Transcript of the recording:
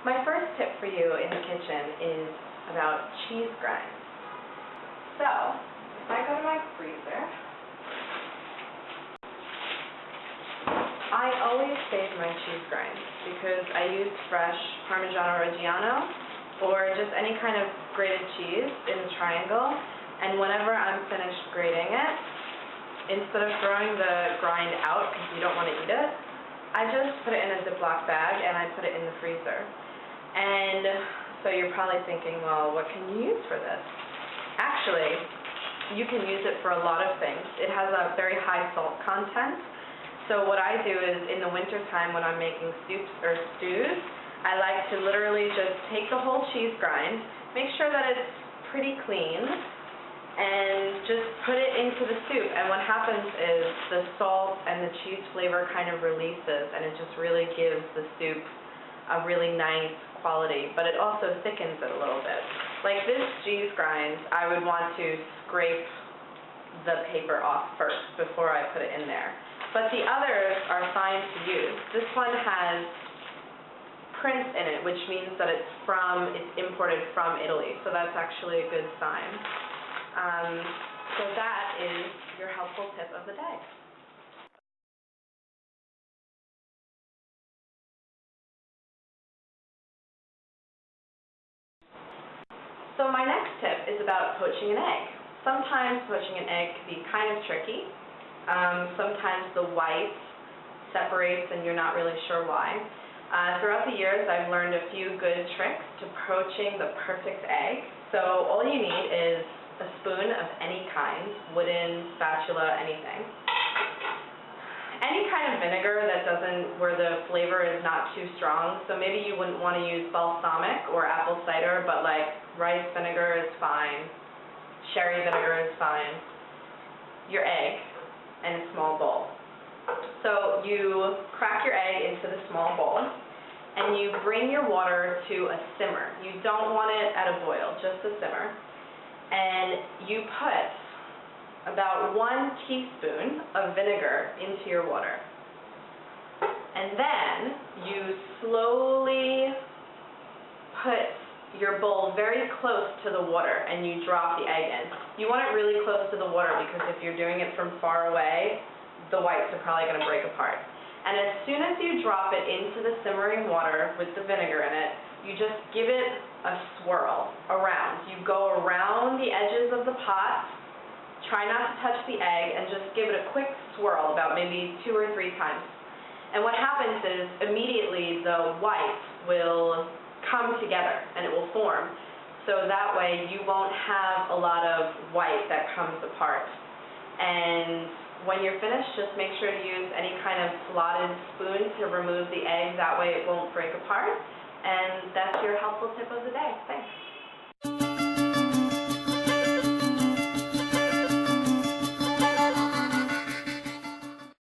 My first tip for you in the kitchen is about cheese grinds. So, if I go to my freezer, I always save my cheese grinds because I use fresh Parmigiano Reggiano or just any kind of grated cheese in a triangle, and whenever I'm finished grating it, instead of throwing the grind out because you don't want to eat it, I just put it in a Ziploc bag and I put it in the freezer. And so you're probably thinking, well, what can you use for this? Actually, you can use it for a lot of things. It has a very high salt content. So what I do is in the winter time when I'm making soups or stews, I like to literally just take the whole cheese grind, make sure that it's pretty clean, and just put it into the soup. And what happens is the salt and the cheese flavor kind of releases, and it just really gives the soup a really nice quality, but it also thickens it a little bit. Like this cheese grind, I would want to scrape the paper off first before I put it in there. But the others are fine to use. This one has prints in it, which means that it's imported from Italy, so that's actually a good sign. So that is your helpful tip of the day. So my next tip is about poaching an egg. Sometimes poaching an egg can be kind of tricky. Sometimes the white separates and you're not really sure why. Throughout the years, I've learned a few good tricks to poaching the perfect egg. So all you need is a spoon of any kind, wooden, spatula, anything. Any kind of vinegar where the flavor is not too strong. So maybe you wouldn't want to use balsamic or apple cider, but like rice vinegar is fine, sherry vinegar is fine. Your egg in a small bowl. So you crack your egg into the small bowl and you bring your water to a simmer. You don't want it at a boil, just a simmer. And you put about 1 teaspoon of vinegar into your water. And then you slowly put your bowl very close to the water and you drop the egg in. You want it really close to the water because if you're doing it from far away, the whites are probably going to break apart. And as soon as you drop it into the simmering water with the vinegar in it, you just give it a swirl around. You go around the edges of the pot, try not to touch the egg, and just give it a quick swirl, about maybe 2 or 3 times. And what happens is immediately the whites will come together and it will form. So that way you won't have a lot of white that comes apart. And when you're finished, just make sure to use any kind of slotted spoon to remove the egg. That way it won't break apart. And that's your helpful tip of the day. Thanks.